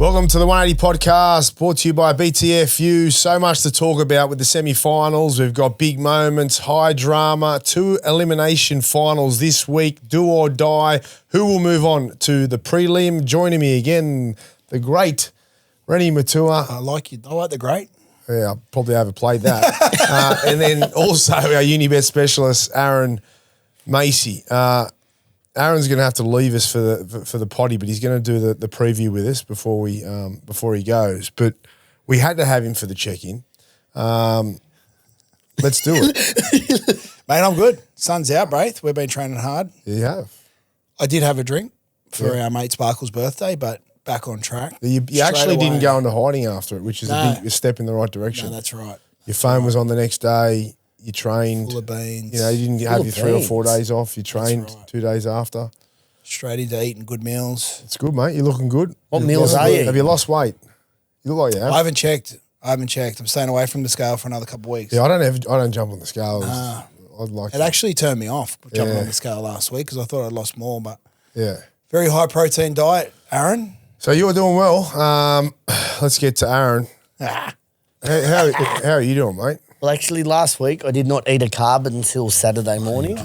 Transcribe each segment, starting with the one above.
Welcome to the 180 podcast, brought to you by BTFU. So much to talk about with the semi-finals. We've got big moments, high drama, 2 elimination finals this week, do or die. Who will move on to the prelim? Joining me again, the great Reni Matua. I like the great. Yeah, I probably overplayed that. And then also our Unibet specialist, Aaron Mace. Aaron's going to have to leave us for the potty, but he's going to do the preview with us before he goes. But we had to have him for the check-in. Let's do it. Mate, I'm good. Sun's out, Braith. We've been training hard. You have. I did have a drink for our mate Sparkle's birthday, but back on track. You actually didn't go into hiding after it, which is a big step in the right direction. No, that's right. Your phone was on the next day. You trained. Full of beans. You know, you didn't have your 3 or 4 days off. You trained 2 days after. Straight into eating good meals. It's good, mate. You're looking good. What meals are you? Have you lost weight? You look like you have. I haven't checked. I'm staying away from the scale for another couple of weeks. Yeah, I don't jump on the scale. I'd like It actually turned me off jumping on the scale last week because I thought I'd lost more, but yeah. Very high protein diet, Aaron. So you're doing well. Let's get to Aaron. How are you doing, mate? Well, actually, last week I did not eat a carb until Saturday morning.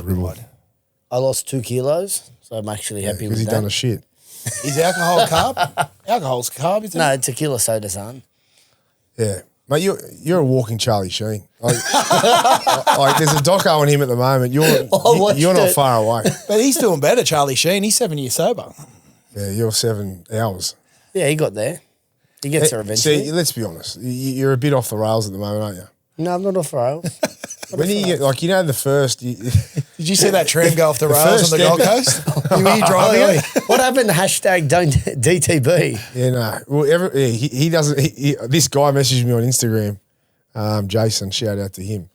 I lost 2 kilos, so I'm actually happy with Because that. he done a shit. Is alcohol a carb? Alcohol's a carb, isn't No, it? tequila sodas aren't. Yeah. Mate, you're a walking Charlie Sheen. Like, there's a doco on him at the moment. You're not far away. But he's doing better, Charlie Sheen. He's 7 years sober. Yeah, you're 7 hours. Yeah, he got there. He gets there eventually. See, let's be honest. You're a bit off the rails at the moment, aren't you? No, I'm not off rails. When you get, the first... Did you see that tram go off the rails first on the Gold Coast? Were you driving it? What happened to hashtag don't DTB? Yeah, no. Well, he doesn't... this guy messaged me on Instagram, Jason, shout out to him.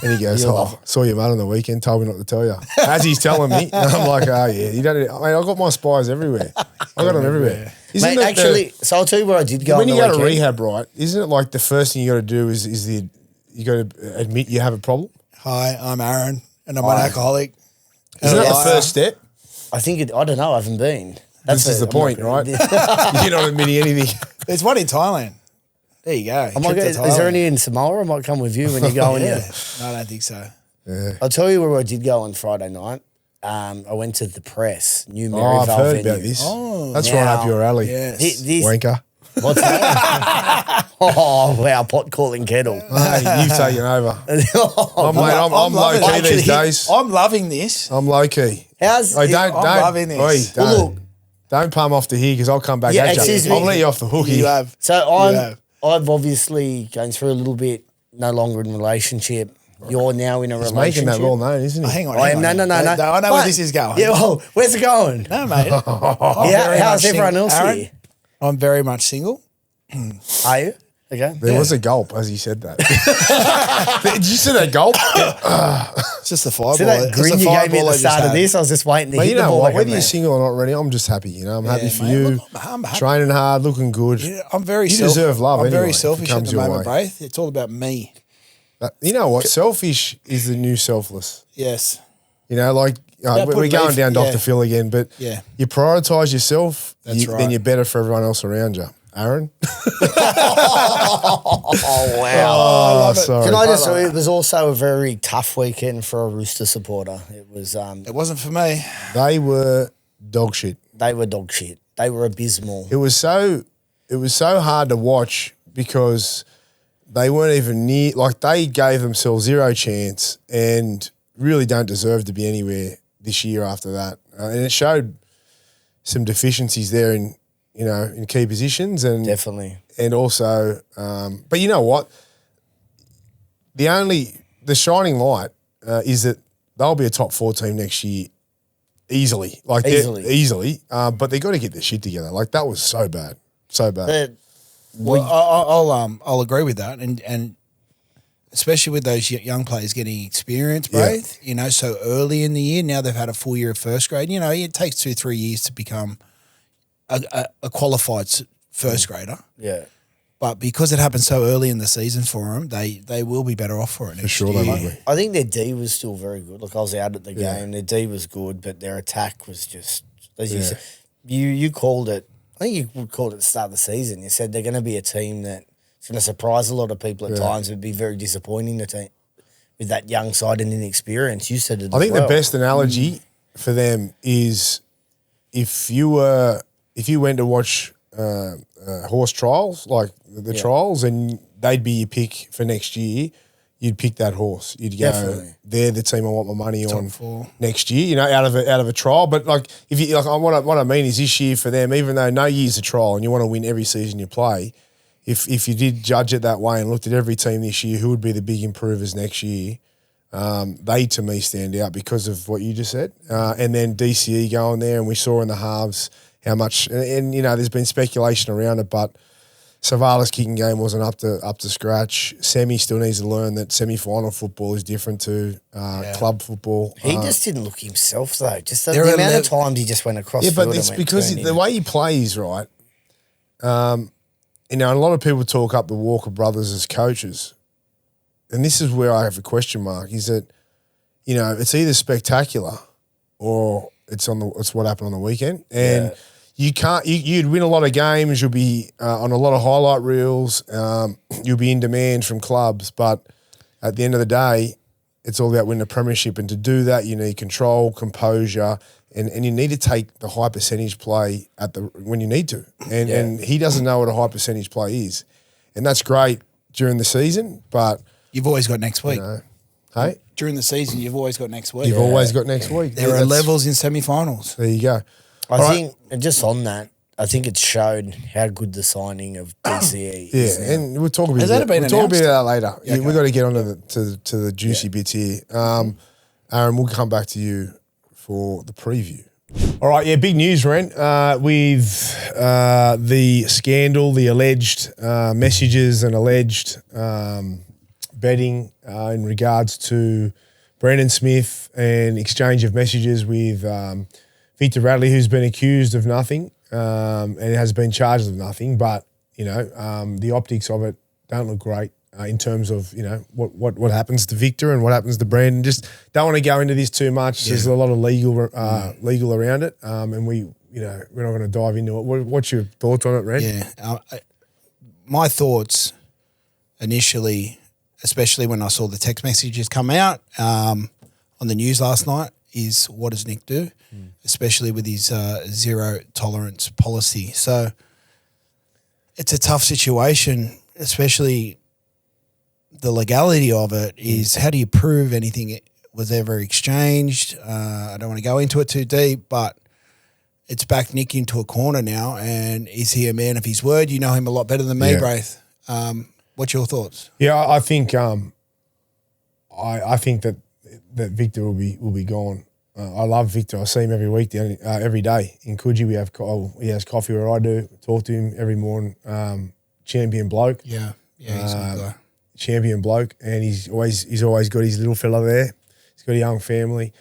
And he goes, saw your mate on the weekend, told me not to tell you. As he's telling me, and I'm like, oh, yeah, you don't... I mean, I've got my spies everywhere. I got them everywhere. Mate, actually, so I'll tell you where I did go when on you the go to weekend. rehab, right, isn't it like the first thing you got to do is you got to admit you have a problem? Hi, I'm Aaron, and I'm an alcoholic. Isn't that the first step? I think I don't know, I haven't been. This is the point, right? You're not admitting anything. There's one in Thailand. There you go. Is there any in Samoa? I might come with you when you go in. No, I don't think so. Yeah. I'll tell you where I did go on Friday night. I went to the Press, New Maryvale I've heard venue. about this. Oh, that's right up your alley. Yes. Wanker. What's that? Oh, wow, pot calling kettle. Hey, you've taken over. I'm low key loving these it. days. I'm loving this. I'm low key. How's Don't loving this. Oi, don't. Well, look. Don't palm off to here because I'll come back Yeah, at you. excuse me. I'll let you off the hook You here. have. So Yeah. I've obviously going through a little bit, no longer in a relationship. You're now in a He's relationship. making that well known, isn't he? Oh, hang on. I am, no. I know where this is going. Yeah, well, where's it going? No, mate. How's everyone else Aaron, here? I'm very much single. Are you? Okay. There was a gulp as he said that. Did you see that gulp? It's just the fireball. See that grin you gave me at the start of this? I was just waiting to But hit you the know ball what? back Whether in you're there. single or not, Rennie, I'm just happy. You know, I'm happy for mate. you. Look, I'm happy. Training hard, looking good. Yeah, I'm very. You deserve love I'm anyway, very if it selfish at comes the your moment, way. Braith. It's all about me. You know what? Selfish is the new selfless. Yes. You know, like Yeah, we're put going beef- down Dr. yeah. Phil again, but Yeah. you prioritise yourself, That's then right. you're better for everyone else around you. Aaron? Oh, wow. Oh, sorry. Can I just say it was also a very tough weekend for a Rooster supporter. It was It wasn't for me. They were dog shit. they were dog shit. They were abysmal. It was so hard to watch because they weren't even near, like they gave themselves zero chance and really don't deserve to be anywhere this year after that. And it showed some deficiencies there in key positions and Definitely. and also, but you know what? The shining light is that they'll be a top 4 team next year easily. Easily. But they got to get their shit together. Like that was so bad. So bad. Well, I'll agree with that, and especially with those young players getting experience, Braith. You know, so early in the year, now they've had a full year of first grade. You know, it takes 2-3 years to become a qualified first grader. Yeah. But because it happened so early in the season for them, they will be better off for it. For sure they will be. I think their D was still very good. Like I was out at the game, their D was good, but their attack was just, as you said, you called it I think you would call it the start of the season. You said they're going to be a team that's going to surprise a lot of people at times. It would be very disappointing, the team with that young side and inexperience. You said it I think as well. the best analogy for them is if you went to watch horse trials, like the trials, and they'd be your pick for next year, you'd pick that horse. You'd go, Definitely. they're the team I want my money on 4. next year. You know, out of a trial. But like, if you like, what I mean is this year for them, even though no year's a trial and you want to win every season you play, if you did judge it that way and looked at every team this year, who would be the big improvers next year? They to me stand out because of what you just said, and then DCE going there, and we saw in the halves how much, and you know, there's been speculation around it, but Savala's kicking game wasn't up to scratch. Semi still needs to learn that semi-final football is different to club football. He just didn't look himself though. Just the There are amount of times he just went across. Yeah, but field it's and went because turn the in. way he plays, right? You know, a lot of people talk up the Walker brothers as coaches, and this is where I have a question mark. Is that, you know, it's either spectacular or it's what happened on the weekend, and you can't. You'd win a lot of games. You'll be on a lot of highlight reels. You'll be in demand from clubs, but at the end of the day, it's all about winning a premiership, and to do that, you need control, composure. And you need to take the high percentage play when you need to. And he doesn't know what a high percentage play is. And that's great during the season, but You've always got next week. you know, hey, During the season, you've always got next week. you've always got next week. There are That's- levels in semi-finals. There you go. I think, and just on that, I think it showed how good the signing of DCE Yeah, is now. and we'll talk about Has that been we'll talk about announced? that later. Okay. We've got to get on to the juicy bits here. Aaron, we'll come back to you for the preview. All right, big news, Ren, with the scandal, the alleged messages and alleged betting in regards to Brandon Smith and exchange of messages with Victor Radley, who's been accused of nothing and has been charged with nothing. But, you know, the optics of it don't look great in terms of, you know, what happens to Victor and what happens to Brandon. Just don't want to go into this too much. There's a lot of legal around it, and we're not going to dive into it. What's your thoughts on it, Ren? Yeah. My thoughts initially, especially when I saw the text messages come out on the news last night, is what does Nick do, especially with his zero tolerance policy. So it's a tough situation, especially the legality of it is how do you prove anything was ever exchanged? I don't want to go into it too deep, but it's backed Nick into a corner now, and is he a man of his word? You know him a lot better than me, Yeah. Braith. What's your thoughts? Yeah, I think I think that Victor will be gone. I love Victor. I see him every week, every day in Coogee. He has coffee where I do. Talk to him every morning. Champion bloke. Yeah, he's a good guy. Champion bloke, and he's always got his little fella there. He's got a young family,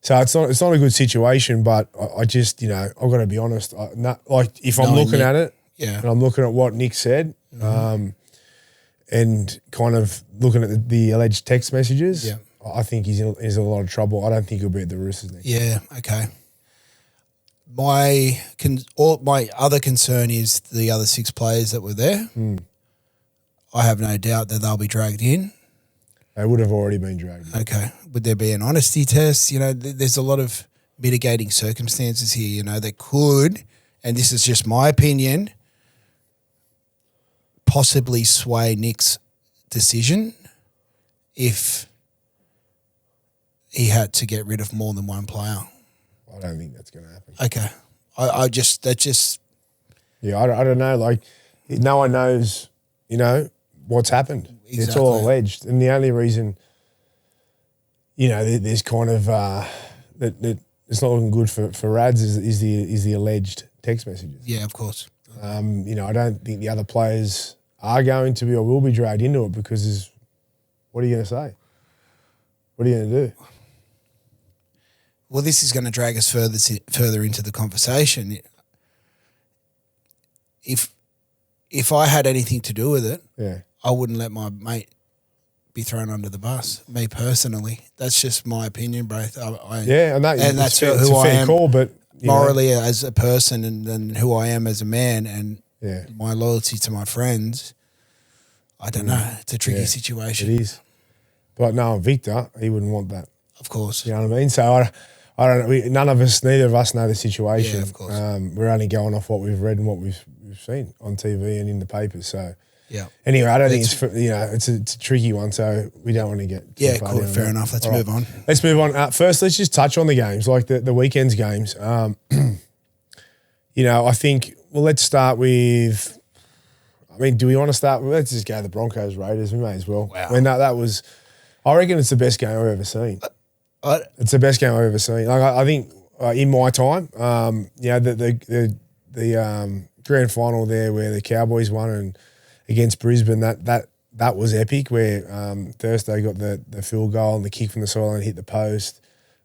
so it's not a good situation. But I just, you know, I've got to be honest. If I'm Knowing looking Nick, at it, yeah. and I'm looking at what Nick said, and kind of looking at the alleged text messages, Yeah. I think he's in a lot of trouble. I don't think he'll be at the Roosters next. Yeah, okay. My other concern is the other 6 players that were there. I have no doubt that they'll be dragged in. They would have already been dragged. Okay. Would there be an honesty test? You know, there's a lot of mitigating circumstances here, you know, that could, and this is just my opinion, possibly sway Nick's decision if he had to get rid of more than one player. I don't think that's going to happen. Okay. That's just Yeah, I don't know. Like, no one knows, you know, what's happened. It's all Exactly. alleged. And the only reason, you know, there's kind of that it's not looking good for Rads is the alleged text messages. yeah, of course. You know, I don't think the other players are going to be or will be dragged into it because what are you going to say? What are you going to do? Well, this is going to drag us further into the conversation. If I had anything to do with it, Yeah. I wouldn't let my mate be thrown under the bus. Me personally, that's just my opinion, Braith. Yeah, and that's it's a who I fair am. call, but morally as a person and who I am as a man and my loyalty to my friends, I don't know. It's a tricky situation. It is. But no, Victor, he wouldn't want that. Of course. You know what I mean? So I don't know. Neither of us know the situation. Yeah, of course. We're only going off what we've read and what we've seen on TV and in the papers. So yeah. Anyway, I don't think it's a tricky one. So we don't want to get too far down fair that. enough. Let's All move right. on. Let's move on. First, let's just touch on the games, like the weekend's games. I think. Well, let's start with. I mean, do we want to start? Let's just go to the Broncos Raiders. We may as well. Wow. I mean, that was. I reckon it's the best game I've ever seen. It's the best game I've ever seen. Like I think in my time, the grand final there where the Cowboys won and against Brisbane, that was epic. Where Thursday got the field goal and the kick from the sideline hit the post.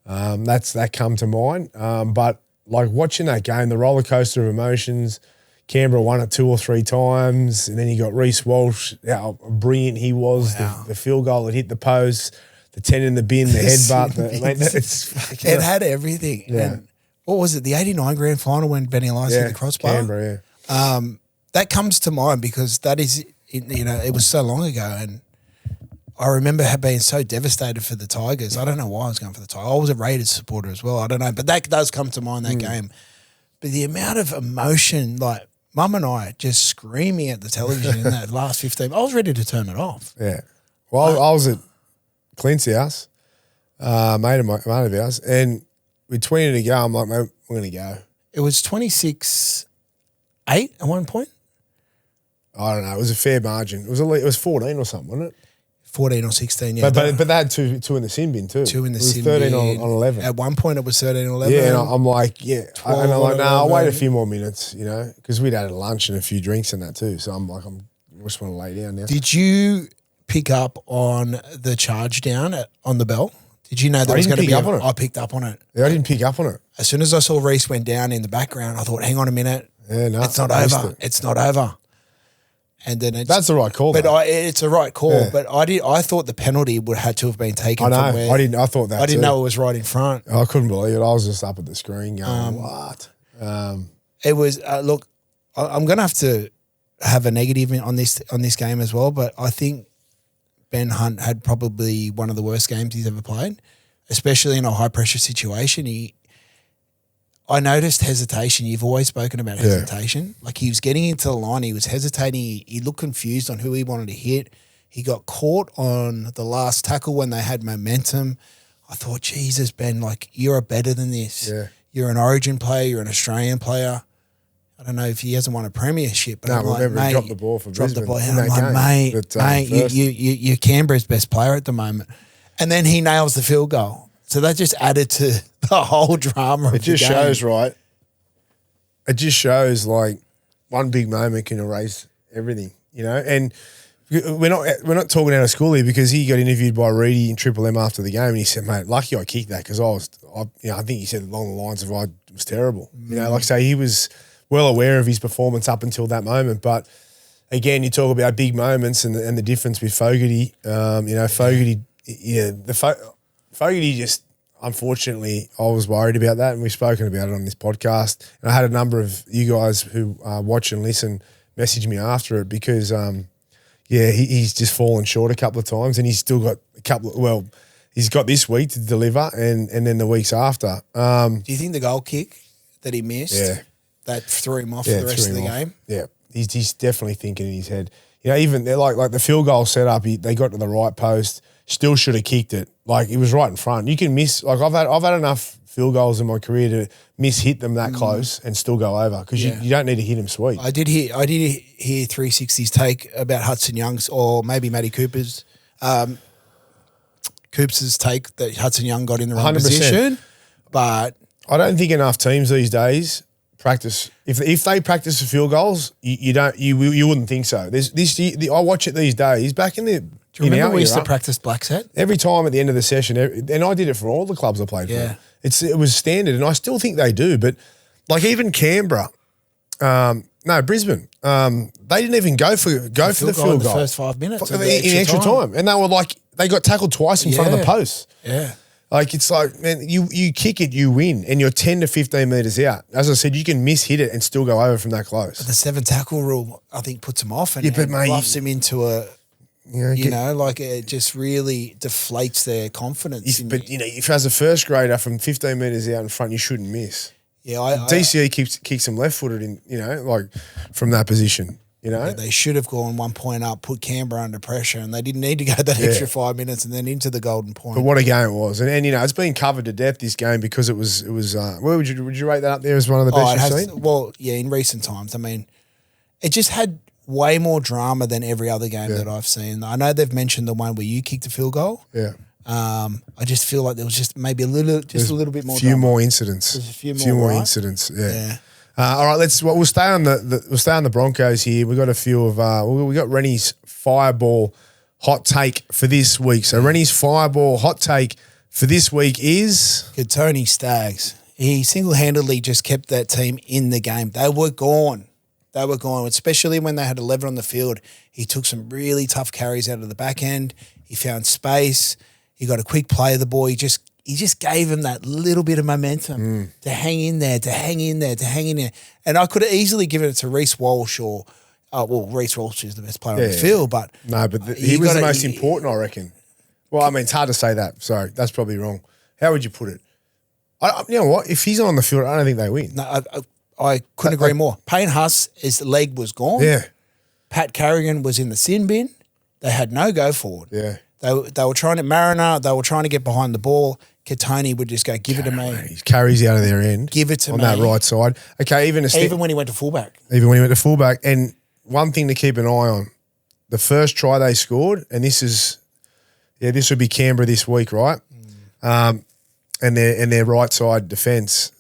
That come to mind. But like watching that game, the roller coaster of emotions. Canberra won it 2 or 3 times, and then you got Reece Walsh, how brilliant he was. Wow. The field goal that hit the post, the 10 in the bin, the headbutt. It had everything. Yeah. And what was it? The 89 grand final when Benny Elias hit the crossbar? Canberra, yeah. That comes to mind because that is, it was so long ago, and I remember being so devastated for the Tigers. I don't know why I was going for the Tigers. I was a Raiders supporter as well. I don't know, but that does come to mind, that game. But the amount of emotion, like Mum and I just screaming at the television in that last 15, I was ready to turn it off. Yeah. Well, I was at Clint's house, mate of ours, and with 20 to go, I'm like, mate, we're going to go. It was 26-8 at one point. I don't know. It was a fair margin. It was 14 or something, wasn't it? 14 or 16, yeah. But they had two in the sin bin too. 2 in the it was sin 13 bin. on 11. At one point it was 13-11. Yeah, and I'm like, and I'm like, I'll wait a 11. few more minutes, because we'd had a lunch and a few drinks and that too. So I'm like, I just want to lay down now. Did you pick up on the charge down on the bell? Did you know there was going to be on it? I picked up on it. Yeah, I didn't pick up on it. As soon as I saw Reece went down in the background, I thought, hang on a minute. Yeah, no, it's not over. It's not over. And then that's the right call. But it's a right call. Yeah. But I thought the penalty had to have been taken. I know. From where I didn't. I thought that. I didn't know it was right in front. I couldn't believe it. I was just up at the screen going, "What?" It was. Look, I'm going to have to have a negative on this game as well. But I think Ben Hunt had probably one of the worst games he's ever played, especially in a high pressure situation. I noticed hesitation. You've always spoken about hesitation. Like he was getting into the line. He was hesitating. He looked confused on who he wanted to hit. He got caught on the last tackle when they had momentum. I thought, Jesus, Ben, like you're better than this. Yeah. You're an Origin player. You're an Australian player. I don't know if he hasn't won a premiership, but No, I'm like, remember he mate, dropped the ball for Brisbane And in I'm that like, game. mate, you're Canberra's best player at the moment. And then he nails the field goal. So that just added to the whole drama of the game. It just shows, right? It just shows like one big moment can erase everything, And we're not talking out of school here because he got interviewed by Reedy in Triple M after the game, and he said, "Mate, lucky I kicked that because I think he said along the lines of I was terrible." Like say he was well aware of his performance up until that moment, but again, you talk about big moments and the difference with Fogarty. Fogarty, Fogarty just. Unfortunately, I was worried about that, and we've spoken about it on this podcast. And I had a number of you guys who watch and listen message me after it because, he's just fallen short a couple of times, and he's still got he's got this week to deliver, and then the weeks after. Do you think the goal kick that he missed, that threw him off for the rest of the game? Yeah, he's definitely thinking in his head. Even they're like the field goal setup, they got to the right post. Still should have kicked it. Like it was right in front. You can miss. Like I've had enough field goals in my career to hit them that close and still go over because you don't need to hit them sweet. I did hear 360's take about Hudson Young's or maybe Matty Cooper's take that Hudson Young got in the wrong 100%. position. But I don't think enough teams these days practice. If they practice the field goals, you wouldn't think so. I watch it these days. Back in the. Do you remember we used to practice black set? Every time at the end of the session, and I did it for all the clubs I played for. It was standard, and I still think they do. But like even Canberra, Brisbane, they didn't even go for the field goal in the first 5 minutes in extra time, and they were like they got tackled twice in front of the post. Yeah. Like, it's like, man, you kick it, you win, and you're 10 to 15 metres out. As I said, you can miss-hit it and still go over from that close. The 7 tackle rule, I think, puts him off and, Yeah, but and mate, bluffs him into a, you know, like it just really deflates their confidence. But, if as a first grader from 15 metres out in front, you shouldn't miss. Yeah, DCE kicks him left-footed in, like from that position. They should have gone 1 point up, put Canberra under pressure, and they didn't need to go that extra 5 minutes and then into the golden point. But what a game it was, and it's been covered to death, this game, because it was. Where would you rate that up there as one of the best you've seen? Well, yeah, in recent times. I mean, it just had way more drama than every other game that I've seen. I know they've mentioned the one where you kicked a field goal. Yeah. I just feel like there was just maybe a little bit more. A few drama. more incidents. There's a few more right? incidents. Yeah. All right, we'll stay on the Broncos here. We got a few of we got Reni's fireball hot take for this week. So Reni's fireball hot take for this week is Kotoni Staggs. He single-handedly just kept that team in the game. They were gone, especially when they had 11 on the field. He took some really tough carries out of the back end. He found space. He got a quick play of the ball. He just gave him that little bit of momentum to hang in there. And I could have easily given it to Reece Walsh or, Reece Walsh is the best player on the field, but he was the most important, I reckon. Well, I mean, it's hard to say that. Sorry, that's probably wrong. How would you put it? You know what? If he's on the field, I don't think they win. No, I couldn't agree more. Payne Huss, his leg was gone. Yeah. Pat Carrigan was in the sin bin. They had no go forward. Yeah. They were trying to Mariner. They were trying to get behind the ball. Kotoni would just go, give it to me. He carries out of their end. Give it to on me. that right side. Okay, even when he went to fullback. Even when he went to fullback. And one thing to keep an eye on, the first try they scored, and this would be Canberra this week, right? And their right side defence.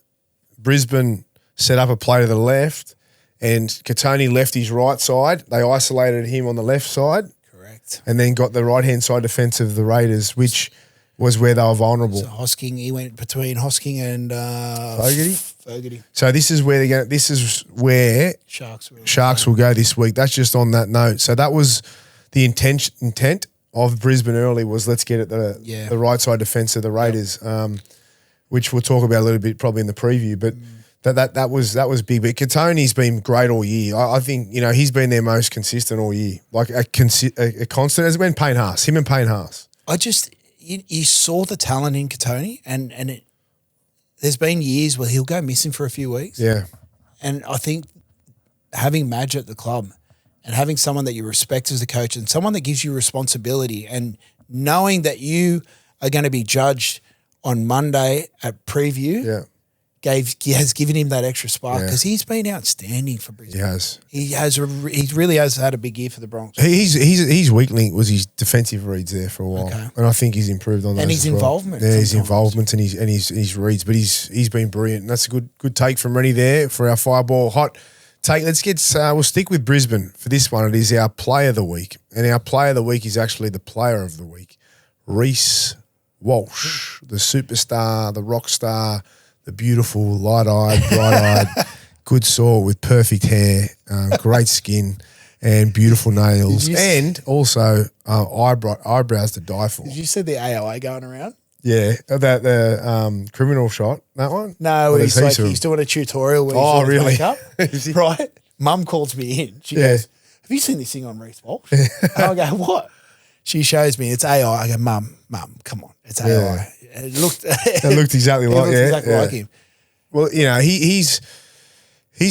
Brisbane set up a play to the left, and Kotoni left his right side. They isolated him on the left side. Correct. And then got the right-hand side defence of the Raiders, which was where they were vulnerable. So he went between Hosking and Fogarty. So this is where Sharks will go this week. That's just on that note. So that was the intent of Brisbane early was let's get at the right side defence of the Raiders, which we'll talk about a little bit probably in the preview. But that was big. But Kotoni's been great all year. I think he's been their most consistent all year, like a constant. As when Payne Haas, him and Payne Haas. You saw the talent in Kotoni, and there's been years where he'll go missing for a few weeks. Yeah. And I think having Madge at the club and having someone that you respect as a coach and someone that gives you responsibility and knowing that you are going to be judged on Monday at preview has given him that extra spark because he's been outstanding for Brisbane. He really has had a big year for the Broncos. His weak link was his defensive reads there for a while, and I think he's improved on that. And his involvement, his involvement and his reads, but he's been brilliant. And that's a good take from Reni there for our fireball hot take. Let's get we'll stick with Brisbane for this one. It is our player of the week, and our player of the week is actually the player of the week, Reece Walsh, the superstar, the rock star. The beautiful, light-eyed, bright-eyed, good sort with perfect hair, great skin, and beautiful nails, and also eyebrows to die for. Did you see the AI going around? Yeah, about the criminal shot, that one? No, he's doing a tutorial where he's doing his makeup, right? Mum calls me in. She goes, have you seen this thing on Reece Walsh? And I go, what? She shows me, it's AI. I go, Mum, come on, it's AI. Yeah. It looked exactly like him. Well, he's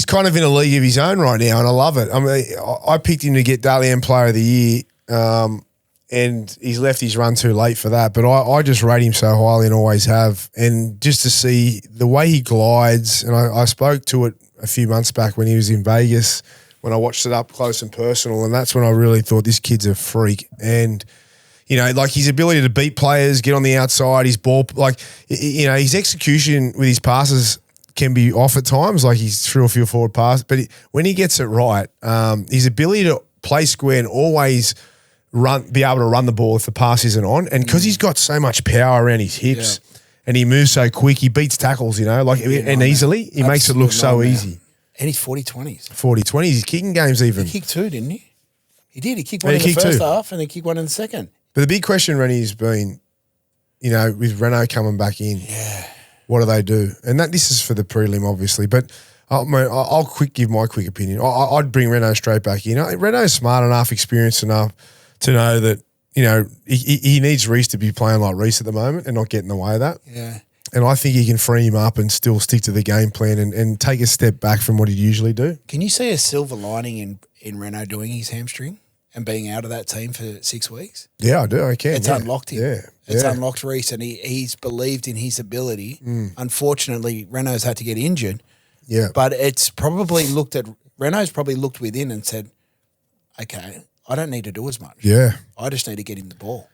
kind of in a league of his own right now, and I love it. I mean, I picked him to get Dalian Player of the Year, and he's left his run too late for that. But I just rate him so highly and always have. And just to see the way he glides, and I spoke to it a few months back when he was in Vegas, when I watched it up close and personal, and that's when I really thought this kid's a freak. And like his ability to beat players, get on the outside, his ball, his execution with his passes can be off at times, like he's threw a few forward passes. But when he gets it right, his ability to play square and always be able to run the ball if the pass isn't on, and because he's got so much power around his hips and he moves so quick, he beats tackles, and easily. He makes it look so easy. And he's 40-20s. 40-20s. He's kicking games even. He kicked two, didn't he? He did. He kicked one in the first half and he kicked one in the second. But the big question, Reni, has been, with Reno coming back in, what do? And this is for the prelim, obviously, but I'll give my quick opinion. I'd bring Reno straight back in. Reno's smart enough, experienced enough to know that, he needs Reece to be playing like Reece at the moment and not get in the way of that. Yeah. And I think he can free him up and still stick to the game plan and take a step back from what he'd usually do. Can you see a silver lining in Reno doing his hamstring and being out of that team for 6 weeks? Yeah, I do. I can. It's unlocked him. Yeah. It's unlocked Reece, and he's believed in his ability. Unfortunately, Reно's had to get injured. Yeah. But Reно's probably looked within and said, okay, I don't need to do as much. Yeah. I just need to get him the ball.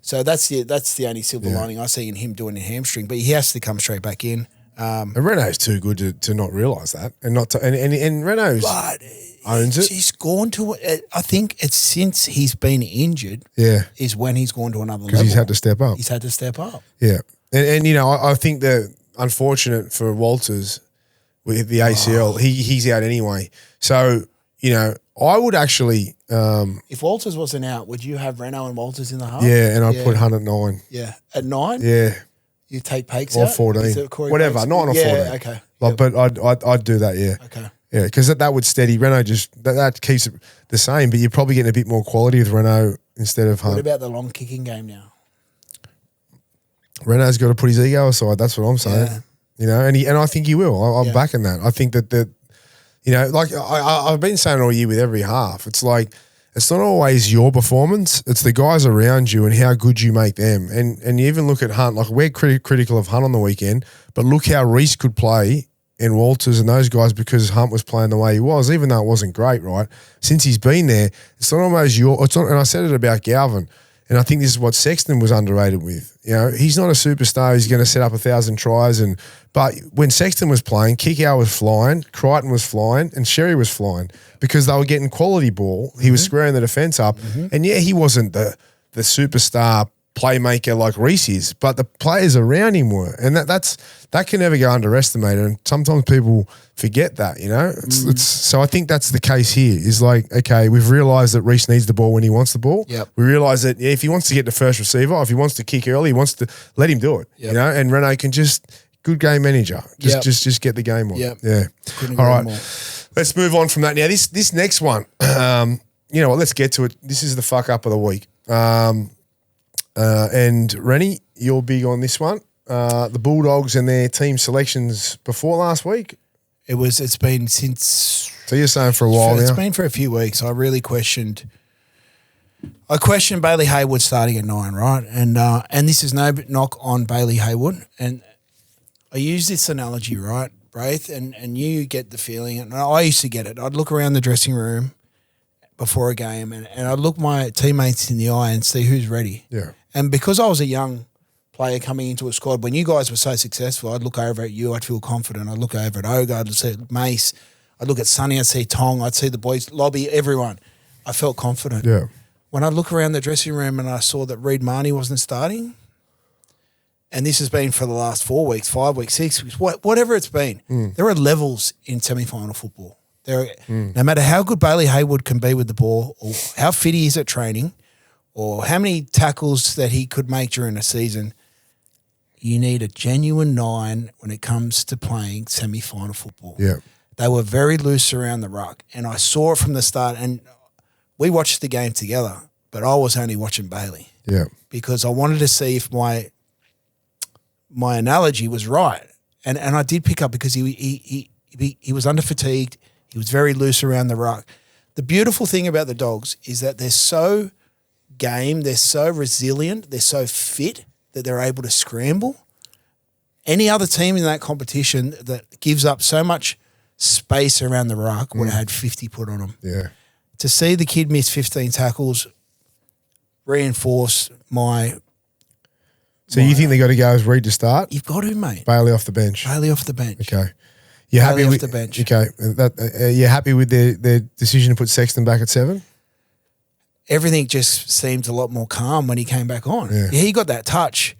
So that's the only silver lining I see in him doing a hamstring, but he has to come straight back in. And Reno's too good to not realise that, and not to, and Reno's owns it. He's gone to. I think it's since he's been injured. Yeah, is when he's gone to another level because he's had to step up. He's had to step up. Yeah, and I think that unfortunate for Walters with the ACL, he's out anyway. So I would actually. If Walters wasn't out, would you have Reno and Walters in the half? Yeah, and I'd put Hunt at 9. Yeah, at 9. Yeah. You take Pakes or out? 14. Whatever, 9 or 14. Yeah, okay. But I'd do that, yeah. Okay. Yeah, because that would steady. Reno that keeps it the same, but you're probably getting a bit more quality with Reno instead of Hunt. What about the long kicking game now? Reno's got to put his ego aside. That's what I'm saying. Yeah. And I think he will. I'm backing that. I think that like I've been saying all year with every half, it's like it's not always your performance. It's the guys around you and how good you make them. And you even look at Hunt, like we're critical of Hunt on the weekend, but look how Reece could play and Walters and those guys because Hunt was playing the way he was, even though it wasn't great, right? Since he's been there, it's not almost and I said it about Galvin, and I think this is what Sexton was underrated with. He's not a superstar. He's going to set up 1,000 tries. But when Sexton was playing, Kickout was flying, Crichton was flying, and Sherry was flying because they were getting quality ball. He was squaring the defence up. And, he wasn't the superstar playmaker like Reece is, but the players around him were. And that can never go underestimated. And sometimes people forget that, It's so I think that's the case here is like, okay, we've realised that Reece needs the ball when he wants the ball. Yep. We realise that if he wants to get the first receiver, if he wants to kick early, he wants to let him do it, and Reno can good game manager. Just get the game on. Yep. Yeah. Couldn't All agree right. more. Let's move on from that. Now, this next one, what, let's get to it. This is the fuck up of the week. And Reni, you're big on this one. The Bulldogs and their team selections before last week. It's been since. So you're saying for a while now? It's been for a few weeks. I really questioned Bailey Haywood starting at 9, right? And this is no knock on Bailey Haywood. And I use this analogy, right, Braith, and you get the feeling, and I used to get it. I'd look around the dressing room before a game and I'd look my teammates in the eye and see who's ready. Yeah. And because I was a young player coming into a squad, when you guys were so successful, I'd look over at you, I'd feel confident. I'd look over at Oga, I'd see Mace, I'd look at Sonny, I'd see Tong, I'd see the boys, Lobby, everyone. I felt confident. Yeah. When I look around the dressing room and I saw that Reed Marnie wasn't starting, and this has been for the last 4 weeks, 5 weeks, 6 weeks, whatever it's been, there are levels in semi-final football. No matter how good Bailey Haywood can be with the ball or how fit he is at training or how many tackles that he could make during a season, you need a genuine 9 when it comes to playing semi-final football. Yeah. They were very loose around the ruck, and I saw it from the start, and we watched the game together, but I was only watching Bailey. Yeah. Because I wanted to see if my analogy was right. And I did pick up because he was under-fatigued. He was very loose around the ruck. The beautiful thing about the Dogs is that they're so game, they're so resilient, they're so fit that they're able to scramble. Any other team in that competition that gives up so much space around the ruck would have had 50 put on them. Yeah. To see the kid miss 15 tackles reinforce my... So you think they got to go as Reed to start? You've got to, mate. Bailey off the bench. Bailey off the bench. Okay. You happy Bailey with off the bench. Okay. You happy with their decision to put Sexton back at 7? Everything just seemed a lot more calm when he came back on. Yeah. He got that touch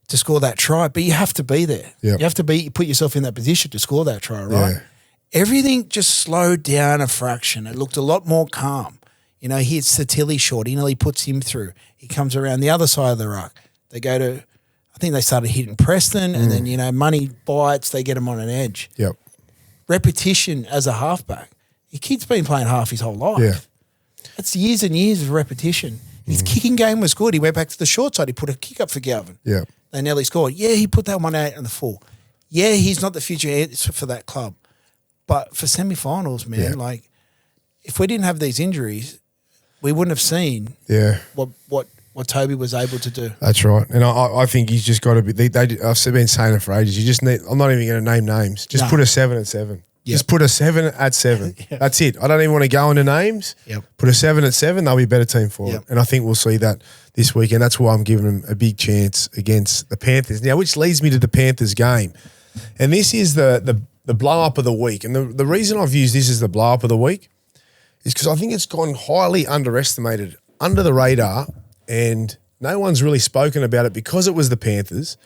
to score that try, but you have to be there. Yep. You have to put yourself in that position to score that try, right? Yeah. Everything just slowed down a fraction. It looked a lot more calm. He hits the Tilly short. He nearly puts him through. He comes around the other side of the ruck. They go to I think they started hitting Preston, and then, money bites, they get them on an edge. Yep. Repetition as a halfback. Your kid's been playing half his whole life. Yeah. That's years and years of repetition. His kicking game was good. He went back to the short side. He put a kick up for Galvin. Yeah. They nearly scored. Yeah, he put that one out on the full. Yeah, he's not the future answer for that club. But for semi-finals, man, if we didn't have these injuries, we wouldn't have seen what Toby was able to do. That's right. And I think he's just got to be I've been saying it for ages. You just need I'm not even going to name names. Just put a 7 at 7. Yep. Just put a 7 at 7. Yep. That's it. I don't even want to go into names. Yep. Put a 7 at 7. They'll be a better team for Yep. it. And I think we'll see that this weekend. That's why I'm giving them a big chance against the Panthers. Now, which leads me to the Panthers game. And this is the blow-up of the week. And the reason I've used this as the blow-up of the week is because I think it's gone highly underestimated, under the radar, and no one's really spoken about it because it was the Panthers.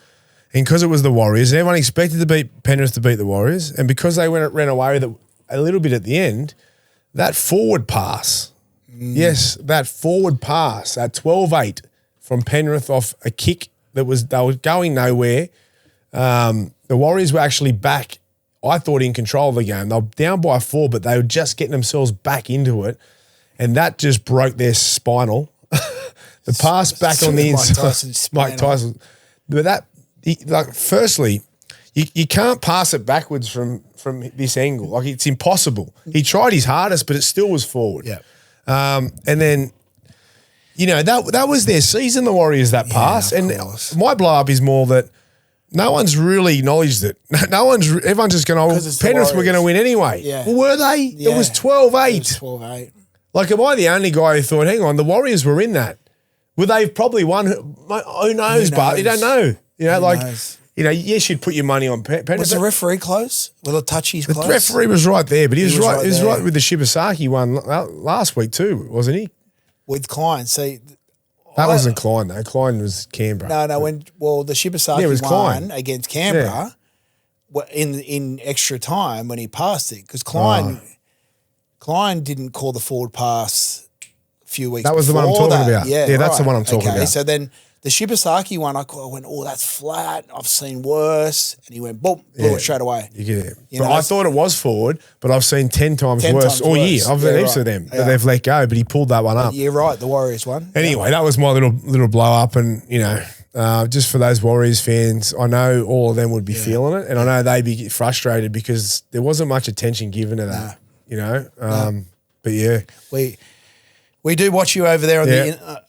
And because it was the Warriors, and everyone expected Penrith to beat the Warriors, and because they ran away with it a little bit at the end, that forward pass, that forward pass at 12-8 from Penrith off a kick they were going nowhere. The Warriors were actually back, I thought, in control of the game. They were down by 4, but they were just getting themselves back into it, and that just broke their spinal. The pass back on the inside, Mike Tyson, but that. Firstly, you can't pass it backwards from this angle. Like, it's impossible. He tried his hardest, but it still was forward. Yeah. And then, that was their season, the Warriors, that pass. And my blow-up is more that no one's really acknowledged it. Everyone's just going, Penrith were going to win anyway. Yeah. Well, were they? Yeah. It was 12-8. It was 12-8. Like, am I the only guy who thought, hang on, the Warriors were in that? Well, they've probably won. Who knows, but you don't know. Yes, you'd put your money on Penrith. Was the referee close? Were the touchies close? The referee was right there, but he was right. He was right with the Shibasaki one last week too, wasn't he? With Klein. See, that wasn't Klein though. Klein was Canberra. No. The Shibasaki was won Klein against Canberra in extra time when he passed it, because Klein didn't call the forward pass a few weeks. That was the one I'm talking about. Yeah, that's the one I'm talking about. So then the Shibasaki one, I went, that's flat. I've seen worse. And he went, boom, blew it straight away. Yeah. I thought it was forward, but I've seen 10 times worse all year. I've seen heaps of them that they've let go, but he pulled that one up. You're right, the Warriors one. Anyway, that was my little blow up, and just for those Warriors fans, I know all of them would be feeling it, and I know they'd be frustrated because there wasn't much attention given to that. But yeah, we do watch you over there on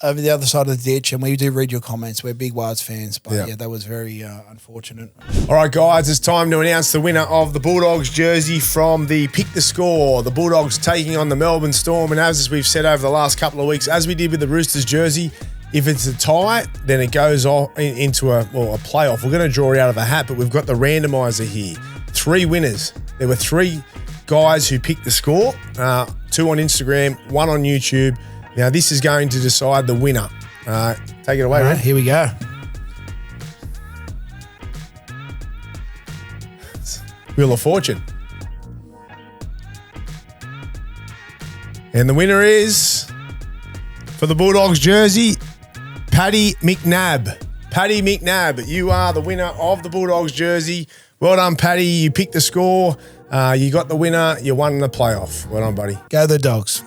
over the other side of the ditch, and we do read your comments. We're big Wilds fans, but that was very unfortunate. All right, guys, it's time to announce the winner of the Bulldogs jersey from the Pick the Score. The Bulldogs taking on the Melbourne Storm, and as we've said over the last couple of weeks, as we did with the Roosters jersey, if it's a tie, then it goes off into a playoff. We're going to draw it out of a hat, but we've got the randomizer here. 3 winners. There were 3 guys who picked the score, 2 on Instagram, 1 on YouTube. Now, this is going to decide the winner. Take it away, Ren. Here we go. Wheel of Fortune. And the winner is, for the Bulldogs jersey, Paddy McNabb. Paddy McNabb, you are the winner of the Bulldogs jersey. Well done, Paddy. You picked the score. You got the winner. You won the playoff. Well done, buddy. Go the Dogs.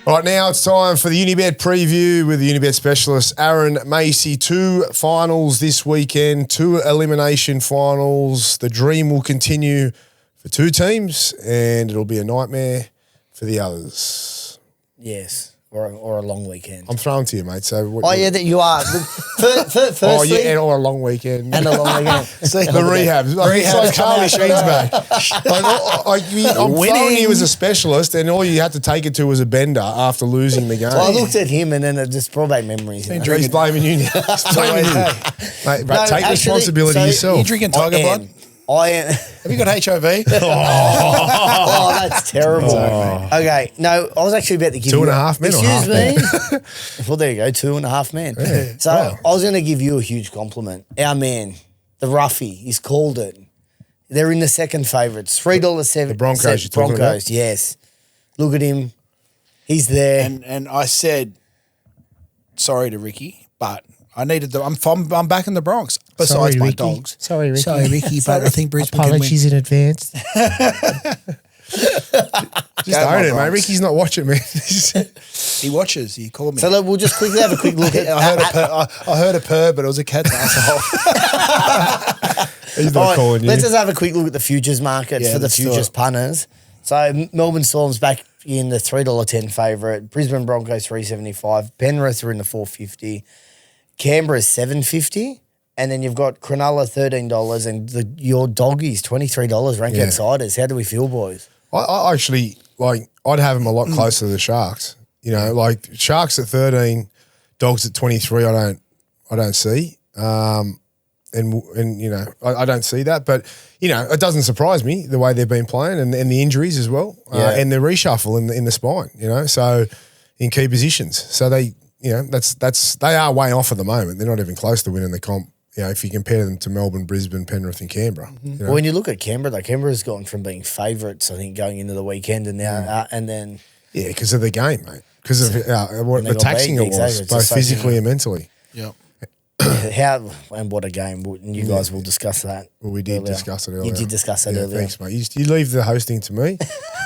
All right, now it's time for the Unibet preview with the Unibet specialist, Aaron Macy. 2 finals this weekend, 2 elimination finals. The dream will continue for 2 teams, and it'll be a nightmare for the others. Yes. Or a long weekend. I'm throwing to you, mate. So that you are. Firstly, or a long weekend. And a long weekend. The rehab. It's like Charlie Sheen's back. I'm throwing you as a specialist, and all you had to take it to was a bender after losing the game. So I looked at him, and then it just brought back memories. He's blaming you now. He's blaming you. Mate, but take responsibility yourself. Are you drinking Tiger Blood? I am. Have you got HIV? Oh, that's terrible. Okay, no, I was actually about to give 2.5 men. Excuse me. Well, there you go, 2.5 men. Yeah. So I was going to give you a huge compliment. Our man, the roughie, he's called it. They're in the second favourites, $3.70. The Broncos. You're talking Broncos, about? yes. Look at him. He's there. And I said, sorry to Ricky, but I needed them. I'm back in the Bronx. Besides my dogs. Sorry, Ricky. Sorry, Ricky, but I think Brisbane Apologies in advance. Just own it, mate. Ricky's not watching me. He watches. He called me. So look, we'll just quickly have a quick look at. I heard a purr, but it was a cat's asshole. He's not calling you. Let's just have a quick look at the futures market for the futures punters. So Melbourne Storm's back in the $3.10 favourite. Brisbane Broncos $3.75. Penrith are in the $4.50. Canberra's $7.50. And then you've got Cronulla $13 and your doggies $23 rank outsiders. How do we feel, boys? I actually, I'd have them a lot closer to the Sharks. You know, like Sharks at 13, Dogs at 23, I don't see. And you know, I don't see that. But, you know, it doesn't surprise me the way they've been playing and the injuries as well. And the reshuffle in the spine, you know, so in key positions. So they, you know, they are way off at the moment. They're not even close to winning the comp. You know, if you compare them to Melbourne, Brisbane, Penrith and Canberra. You know? Well, when you look at Canberra, though, Canberra's gone from being favourites, I think, going into the weekend and now, and then... Yeah, because of the game, mate. Because of what the taxing it was, both physically and mentally. Yep. How and what a game. And you guys will discuss that. Well, we did discuss it earlier. You did discuss that earlier. Thanks, mate. You leave the hosting to me.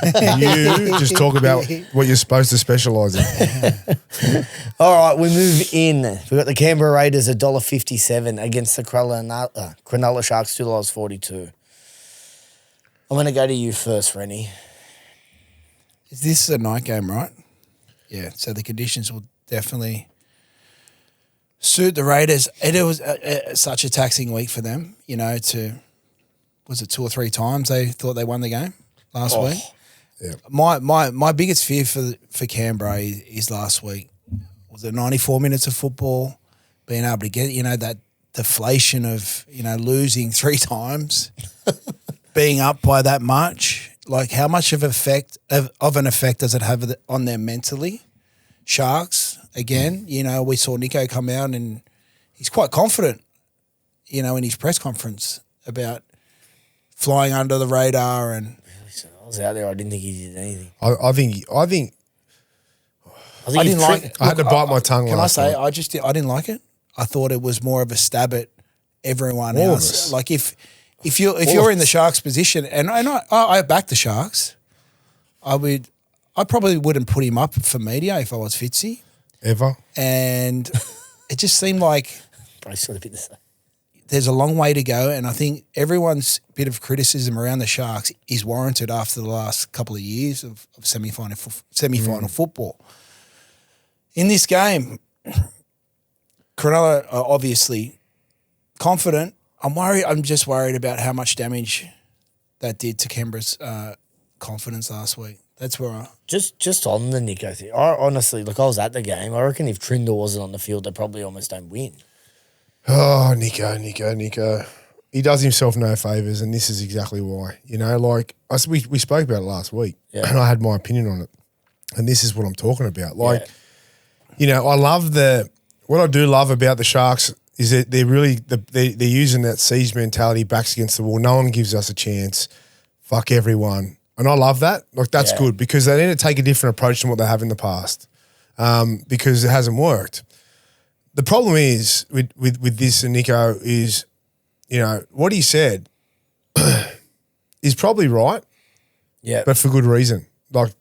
You just talk about what you're supposed to specialise in. All right, we move in. We've got the Canberra Raiders $1.57 against the Cronulla Sharks $2.42. I'm going to go to you first, Reni. This is a night game, right? Yeah, so the conditions will definitely suit the Raiders. It was such a taxing week for them, you know, was it 2 or 3 times they thought they won the game last week? Yeah. My biggest fear for Canberra is last week. Was it 94 minutes of football, being able to get, you know, that deflation of, you know, losing 3 times, being up by that much. Like, how much of an effect does it have on them mentally? Sharks, again, you know, we saw Nicho come out and he's quite confident, you know, in his press conference about flying under the radar. And I was out there. I didn't think he did anything. I think I didn't like it. I had to bite my tongue. Can I say night. I didn't like it. I thought it was more of a stab at everyone All else. of us. Like if you're in the Sharks position, and I back the Sharks, I probably wouldn't put him up for media if I was Fitzy. Ever. And it just seemed like Braith got a bit to say. there's a long way to go, and I think everyone's bit of criticism around the Sharks is warranted after the last couple of years of semi-final football. In this game, Cronulla are obviously confident. I'm just worried about how much damage that did to Canberra's confidence last week. That's where I... Just on the Nicho thing, I honestly, look, I was at the game. I reckon if Trindle wasn't on the field, they probably almost don't win. Oh, Nicho. He does himself no favours, and this is exactly why. You know, like, we spoke about it last week, and I had my opinion on it, and this is what I'm talking about. Like, you know, what I do love about the Sharks is that they're really, they're using that siege mentality, backs against the wall. No one gives us a chance. Fuck everyone. And I love that. Like, that's good because they need to take a different approach than what they have in the past because it hasn't worked. The problem is with this and Nicho is, you know, what he said is probably right, but for good reason, like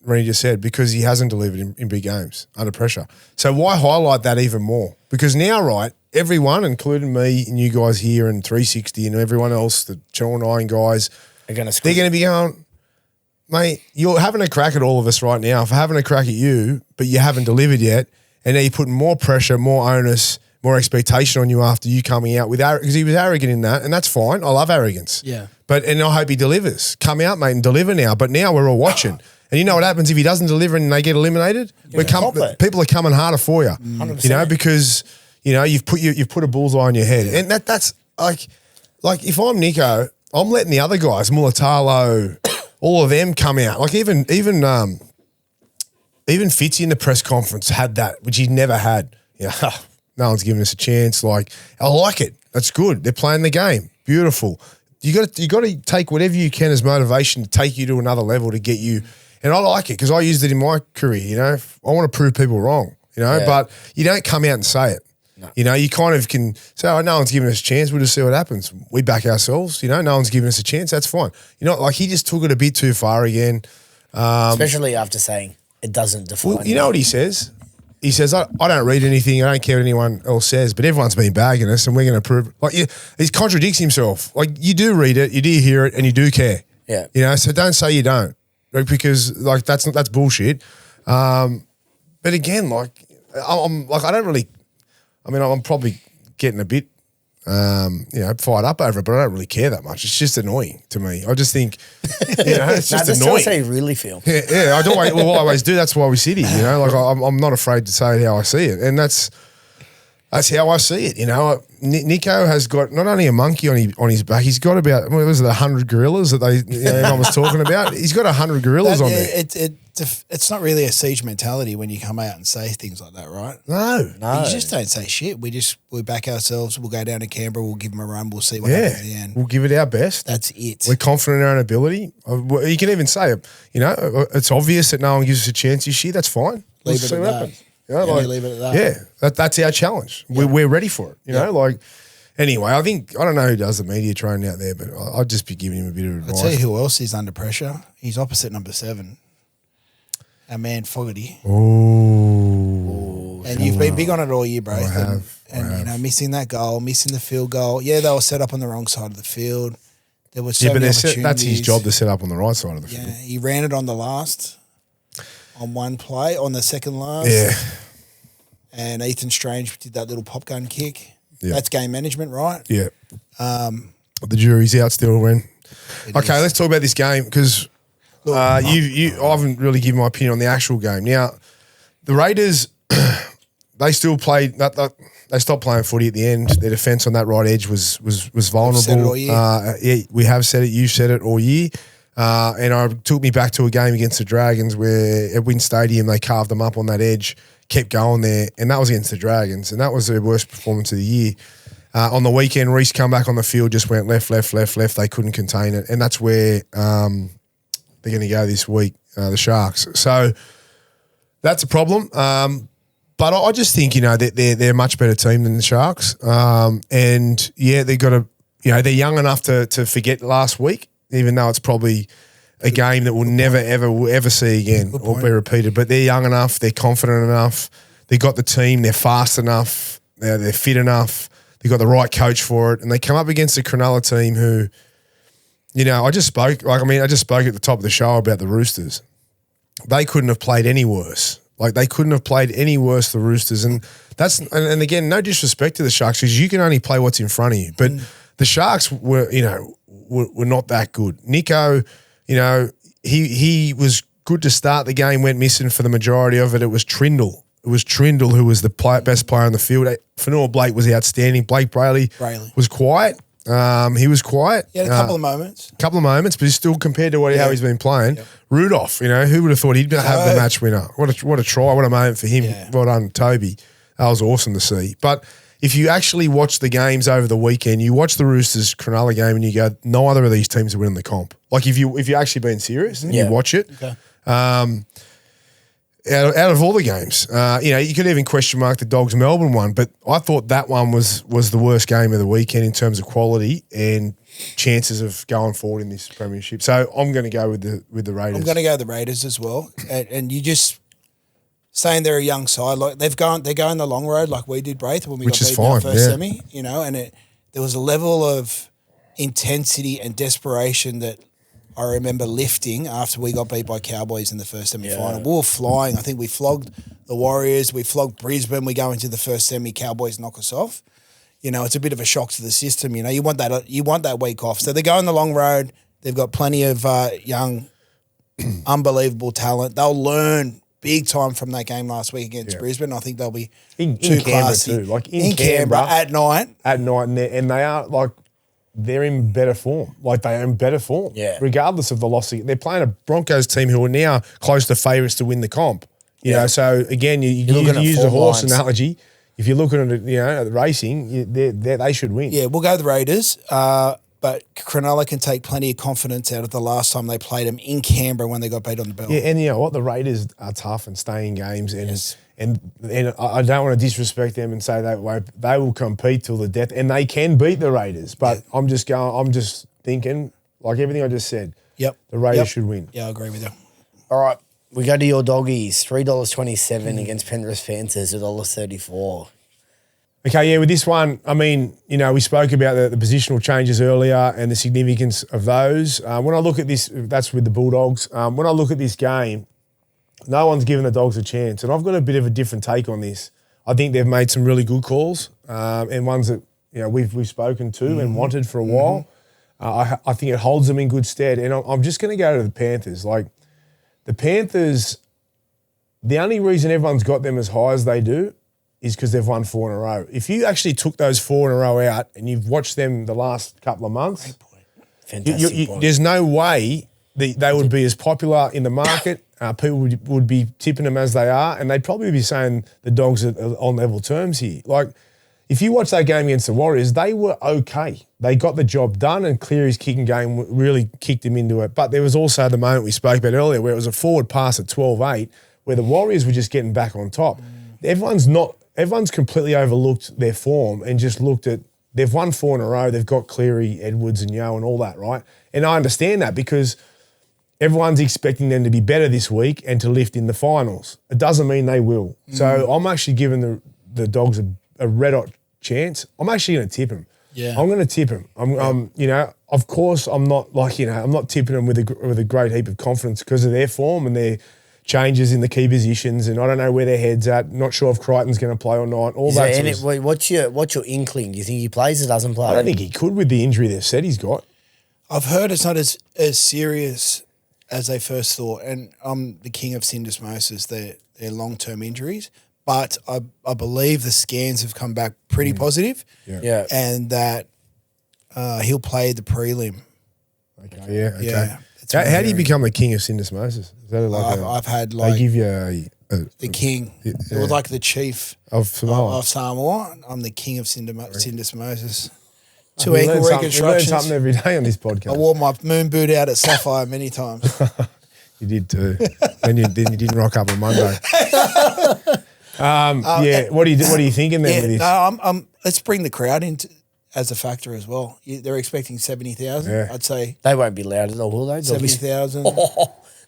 Reni just said, because he hasn't delivered in big games under pressure. So why highlight that even more? Because now, right, everyone, including me and you guys here and 360 and everyone else, the Channel 9 guys, they're going to be going, mate, you're having a crack at all of us right now for having a crack at you, but you haven't delivered yet. And now you're putting more pressure, more onus, more expectation on you after you coming out with because he was arrogant in that, and that's fine. I love arrogance. Yeah. And I hope he delivers. Come out, mate, and deliver now. But now we're all watching. And you know what happens if he doesn't deliver and they get eliminated? People are coming harder for you. 100%. You know, because, you know, you've put a bullseye on your head. And that's like if I'm Nicho, I'm letting the other guys, Mulatalo, all of them come out. Like even Fitzy in the press conference had that, which he never had. Yeah, no one's giving us a chance. Like, I like it. That's good. They're playing the game. Beautiful. You got to take whatever you can as motivation to take you to another level to get you. And I like it because I used it in my career. You know, I want to prove people wrong. You know, but you don't come out and say it. You know, you kind of can say, oh, no one's giving us a chance. We'll just see what happens. We back ourselves. You know, no one's giving us a chance. That's fine. You know, like he just took it a bit too far again. Especially after saying it doesn't define. Well, you know what he says? He says, I don't read anything. I don't care what anyone else says, but everyone's been bagging us and we're going to prove. Like, he contradicts himself. Like, you do read it, you do hear it, and you do care. Yeah. You know, so don't say you don't. Like, because, like, that's bullshit. But again, like, I'm probably getting a bit, fired up over it, but I don't really care that much. It's just annoying to me. I just think, it's just annoying. That's how you really feel. Yeah, I always do. That's why we sit here, you know. Like I'm not afraid to say how I see it, and that's how I see it. You know, Nicho has got not only a monkey on his back, he's got about what was it, 100 gorillas that everyone was talking about. He's got 100 gorillas on there. It's not really a siege mentality when you come out and say things like that, right? No. You just don't say shit. We back ourselves. We'll go down to Canberra. We'll give them a run. We'll see what happens at the end. We'll give it our best. That's it. We're confident in our own ability. You can even say, it's obvious that no one gives us a chance this year. That's fine. Leave it at that. You know, leave it at that. Yeah, that's our challenge. Yeah. We're ready for it. You know, like anyway. I don't know who does the media training out there, but I'd just be giving him a bit of advice. I'll tell you who else is under pressure. He's opposite number 7. Our man Fogarty. Oh, and you've been big on it all year, Braith. I have. You know, missing that goal, missing the field goal. Yeah, they were set up on the wrong side of the field. There was so many opportunities. That's his job to set up on the right side of the field. Yeah, he ran it on one play, on the second last. Yeah. And Ethan Strange did that little pop gun kick. Yeah. That's game management, right? Yeah. The jury's out still, Ren. Okay, let's talk about this game because I haven't really given my opinion on the actual game. Now, the Raiders, they still played. They stopped playing footy at the end. Their defence on that right edge was vulnerable. We've said it all year. We have said it. You've said it all year. And it took me back to a game against the Dragons where at Wynn Stadium they carved them up on that edge, kept going there, and that was against the Dragons, and that was their worst performance of the year. On the weekend, Reece come back on the field, just went left. They couldn't contain it, and that's where they're going to go this week, the Sharks. So that's a problem. But I just think, that they're a much better team than the Sharks. And yeah, they've got to, they're young enough to forget last week, even though it's probably a game that we'll never, ever see again or be repeated. But they're young enough, they're confident enough, they've got the team, they're fast enough, they're fit enough, they've got the right coach for it, and they come up against a Cronulla team who, I just spoke at the top of the show about the Roosters. They couldn't have played any worse. They couldn't have played any worse, the Roosters. And and again, no disrespect to the Sharks, because you can only play what's in front of you. But the Sharks were not that good. Nicho, he was good to start the game, went missing for the majority of it. It was Trindle. It was Trindle who was the best player on the field. Fanua Blake was outstanding. Blake Brayley was quiet. He was quiet. He had a couple of moments. But he's still, compared to how he's been playing. Yep. Rudolph, who would have thought he'd have the match winner? What a try. What a moment for him. Yeah. Well done, Toby. That was awesome to see. But if you actually watch the games over the weekend, you watch the Roosters Cronulla game and you go, neither of these teams are winning the comp. If you're actually being serious and you watch it, okay. Out of all the games, you could even question mark the Dogs Melbourne one, but I thought that one was the worst game of the weekend in terms of quality and chances of going forward in this premiership. So I'm going to go with the Raiders. I'm going to go with the Raiders as well. And you just saying they're a young side, they're going the long road like we did, Braith, when we got beat in our first semi. And there was a level of intensity and desperation that I remember lifting after we got beat by Cowboys in the first semi-final. Yeah. We were flying. I think we flogged the Warriors. We flogged Brisbane. We go into the first semi. Cowboys knock us off. It's a bit of a shock to the system. You want that week off. So they're going the long road. They've got plenty of young, unbelievable talent. They'll learn big time from that game last week against Brisbane. I think they'll be in Canberra too. In Canberra at night. And they are they're in better form. They're in better form. Yeah. Regardless of the loss. They're playing a Broncos team who are now close to favourites to win the comp. You know, so again, you use the horse analogy. If you're looking at it, at the racing, they should win. Yeah, we'll go with the Raiders. But Cronulla can take plenty of confidence out of the last time they played them in Canberra when they got beat on the bell. Yeah, and you know what? The Raiders are tough and stay in games. And I don't want to disrespect them and say they will compete till the death, and they can beat the Raiders. But I'm just thinking, like everything I just said, the Raiders should win. Yeah, I agree with you. All right, we go to your doggies. $3.27 against Penrith Panthers, $1.34. Okay, yeah, with this one, I mean, we spoke about the positional changes earlier and the significance of those. When I look at this, that's with the Bulldogs. When I look at this game, no one's given the Dogs a chance, and I've got a bit of a different take on this. I think they've made some really good calls and ones that we've spoken to and wanted for a while. I think it holds them in good stead, and I'm just going to go to the Panthers. Like the Panthers, the only reason everyone's got them as high as they do is because they've won 4 in a row. If you actually took those 4 in a row out and you've watched them the last couple of months, Fantastic point. There's no way they would be as popular in the market. People would be tipping them as they are, and they'd probably be saying the Dogs are on level terms here. Like, if you watch that game against the Warriors, they were okay. They got the job done, and Cleary's kicking game really kicked him into it. But there was also the moment we spoke about earlier where it was a forward pass at 12-8 where the Warriors were just getting back on top. Everyone's completely overlooked their form and just looked at, they've won 4 in a row, they've got Cleary, Edwards and Yo and all that, right? And I understand that because everyone's expecting them to be better this week and to lift in the finals. It doesn't mean they will. So I'm actually giving the Dogs a red-hot chance. I'm actually going to tip them. Yeah. I'm going to tip them. Of course I'm not I'm not tipping them with a great heap of confidence because of their form and their changes in the key positions, and I don't know where their head's at. Not sure if Crichton's going to play or not. What's your inkling? Do you think he plays or doesn't play? I don't think he could with the injury they've said he's got. I've heard it's not as serious as they first thought, and I'm the king of syndesmosis, their long-term injuries, but I believe the scans have come back pretty positive, and that he'll play the prelim. Okay, yeah, okay. Yeah. How do you become the king of syndesmosis? Is that I've had they give you the king. It was like the chief of Samoa. Of Samoa. I'm the king of syndesmosis. 2 We ankle learn reconstructions. We learn something every day on this podcast. I wore my moon boot out at Sapphire many times. You did too. Then you didn't rock up on Monday. What are you thinking then with this? No, let's bring the crowd into as a factor as well. They're expecting 70,000. Yeah. I'd say they won't be loud at all, will they? 70,000.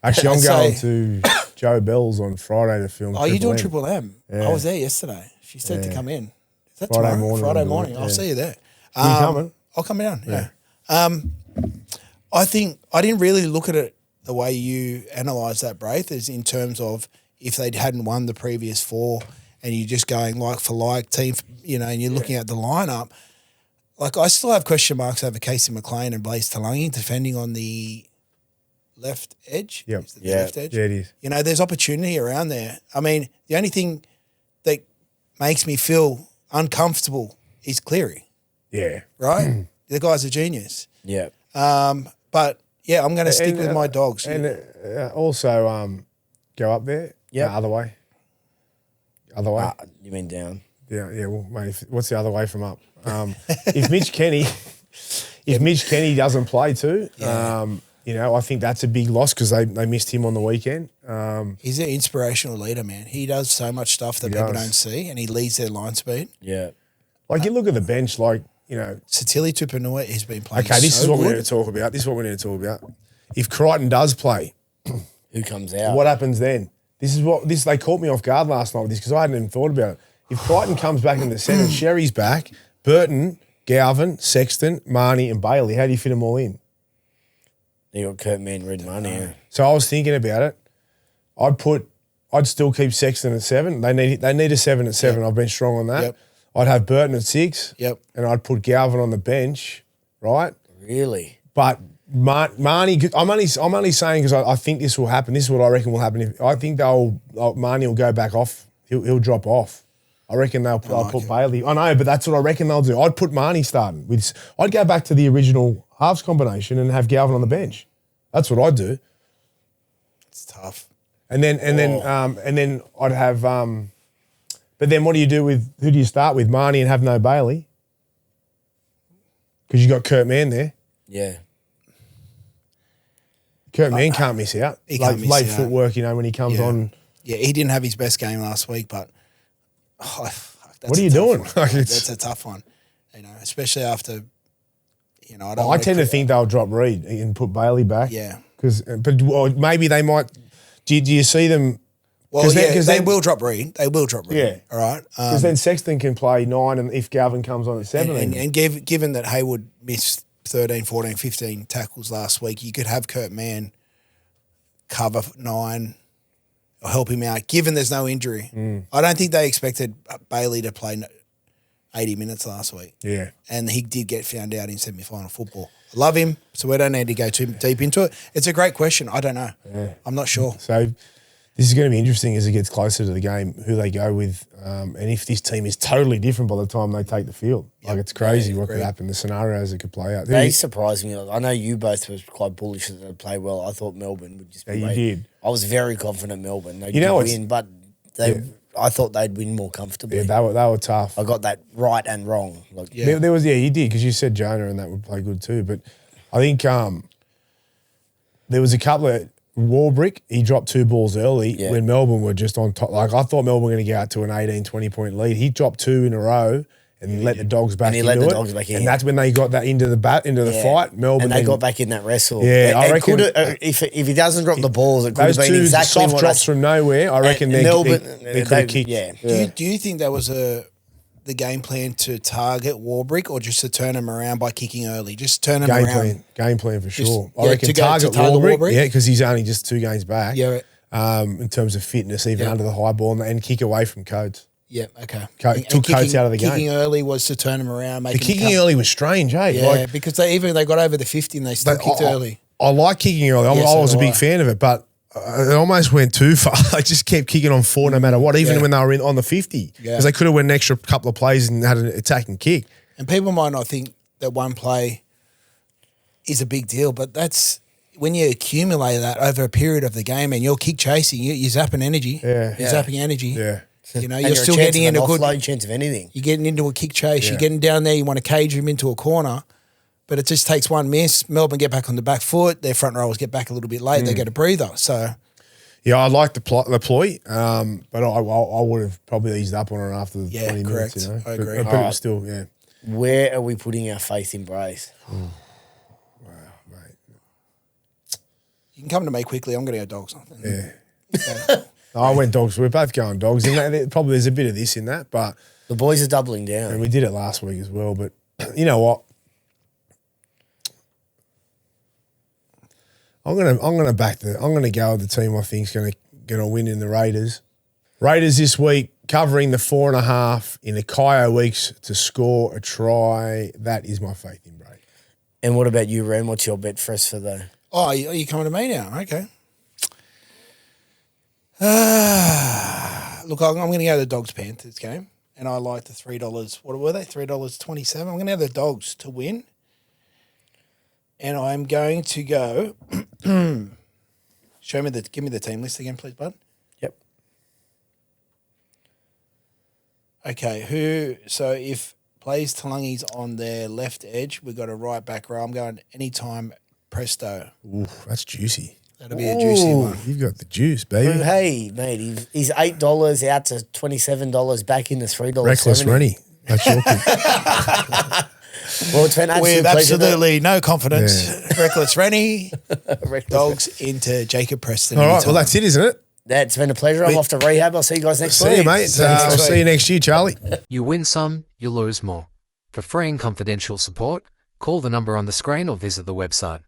Actually, I'm going to Joe Bell's on Friday to film. Oh, you're doing Triple M? Yeah. I was there yesterday. She said to come in. Is that Friday tomorrow? morning. Friday morning. I'll see you there. Are you coming? I'll come down. Yeah. I think I didn't really look at it the way you analyse that, Braith, is in terms of if they hadn't won the previous 4 and you're just going like for like team, and you're looking at the lineup. Like, I still have question marks over Casey McLean and Blaze Talangi defending on the left edge. Yep. The left edge? Yeah, it is. There's opportunity around there. I mean, the only thing that makes me feel uncomfortable is Cleary. Yeah. Right? The guy's a genius. Yeah. But, yeah, I'm going to stick with my Dogs. And also go up there. Yeah. Other way. Other way. You mean down? Yeah. Well, mate, what's the other way from up? If Mitch Kenny doesn't play too, I think that's a big loss because they missed him on the weekend. He's an inspirational leader, man. He does so much stuff that people don't see, and he leads their line speed. Yeah. Like, you look at the bench, Satili Tupanua has been playing. Okay, this so is what good. we need to talk about. If Crichton does play, who comes out? What happens then? They caught me off guard last night with this because I hadn't even thought about it. If Crichton comes back in the centre, Sherry's back, Burton, Galvin, Sexton, Marnie and Bailey, how do you fit them all in? You got Kurt Man, Red Money. So I was thinking about it. I'd still keep Sexton at 7. They need a 7 at 7. Yep. I've been strong on that. Yep. I'd have Burton at 6. Yep. And I'd put Galvin on the bench, right? Really? But Marnie, I'm only saying because I think this will happen. This is what I reckon will happen. I think Marnie will go back off. He'll drop off. I reckon I'll put Bailey. I know, but that's what I reckon they'll do. I'd put Marnie starting. I'd go back to the original halves combination and have Galvin on the bench. That's what I'd do. It's tough. And then I'd have. But then what do you do with who do you start with? Marnie and have no Bailey because you got Kurt Mann there. Yeah. Kurt Mann can't miss out. He can't miss late out. footwork, when he comes on Yeah, he didn't have his best game last week, but what are you doing? That's a tough one, especially after. I tend to think they'll drop Reed and put Bailey back. Yeah, but maybe they might. Do you see them? Well, they will drop Reed. They will drop Reed. Yeah, all right. Because then Sexton can play 9, and if Galvin comes on at 7, and given that Hayward missed 13, 14, 15 tackles last week, you could have Kurt Mann cover 9 or help him out. Given there's no injury, I don't think they expected Bailey to play 80 minutes last week. Yeah. And he did get found out in semi-final football. I love him, so we don't need to go too deep into it. It's a great question. I don't know. Yeah. I'm not sure. So this is going to be interesting as it gets closer to the game, who they go with, and if this team is totally different by the time they take the field. Yep. Like, it's crazy what could happen, the scenarios that could play out. They surprised me. I know you both were quite bullish that they'd play well. I thought Melbourne would just be you did. I was very confident Melbourne. They'd win, but I thought they'd win more comfortably. Yeah, they were tough. I got that right and wrong. There was, you did, because you said Jonah and that would play good too. But I think there was a couple of Warbrick, he dropped 2 balls early when Melbourne were just on top. Like, I thought Melbourne were going to get out to an 18, 20-point lead. He dropped 2 in a row and let the Dogs back into it. And that's when they got that into the fight. Melbourne. And they got back in that wrestle. Yeah, I reckon. If he doesn't drop the balls, it could have been those exactly soft drops from nowhere, I reckon they could have kicked. Yeah. Do you think that was the game plan to target Warbrick, or just to turn him around by kicking early? Just turn him around. Game plan for sure. I reckon target Warbrick, because he's only just 2 games back. Yeah. In terms of fitness, even under the high ball, and kick away from Coates. Yeah, okay. Took Coates out of the game. Kicking early was to turn him around. The kicking early was strange, eh? Yeah, because they got over the 50 and they still kicked early. I like kicking early. I was a big fan of it, but it almost went too far. They just kept kicking on 4 no matter what, even when they were on the 50. Because they could have went an extra couple of plays and had an attacking kick. And people might not think that one play is a big deal, but that's when you accumulate that over a period of the game and you're kick chasing, you're zapping energy. Yeah. You're zapping energy. Yeah. You're still getting into a good chance of anything. You're getting into a kick chase. You're getting down there. You want to cage him into a corner. But it just takes one miss. Melbourne get back on the back foot. Their front rowers get back a little bit late. They get a breather. So, yeah, I like the ploy, but I would have probably eased up on it after the 20 correct. minutes. I agree. But it was still, Where are we putting our faith in Braith? Wow, mate. You can come to me quickly. I'm going to go Dogs. Yeah. Okay. I went Dogs. We're both going Dogs. And probably there's a bit of this in that, but the boys are doubling down. And we did it last week as well. But you know what? I'm gonna go with the team I think's gonna win in the Raiders. Raiders this week covering the 4.5 in the Kaio weeks to score a try. That is my faith in Braith. And what about you, Ren? What's your bet for us for the? Oh, are you coming to me now? Okay. Look, I'm going to go to the Dogs Panthers game, and I like the $3. What were they? $3.27. I'm going to have the Dogs to win, and I'm going to go. Give me the team list again, please, bud. Yep. Okay, so if plays Talangi's on their left edge, we've got a right back row. I'm going anytime Presto. Ooh, that's juicy. That'll be a juicy one. You've got the juice, baby. Hey, mate, he's $8 out to $27 back in the $3. Reckless Reni. That's your pick. Well, it's been with absolutely no confidence. Yeah. Reckless Reni. Dogs into Jacob Preston. All right, well, that's it, isn't it? That's been a pleasure. I'm off to rehab. I'll see you guys next week. See you, mate. I'll see you next year, Charlie. You win some, you lose more. For free and confidential support, call the number on the screen or visit the website.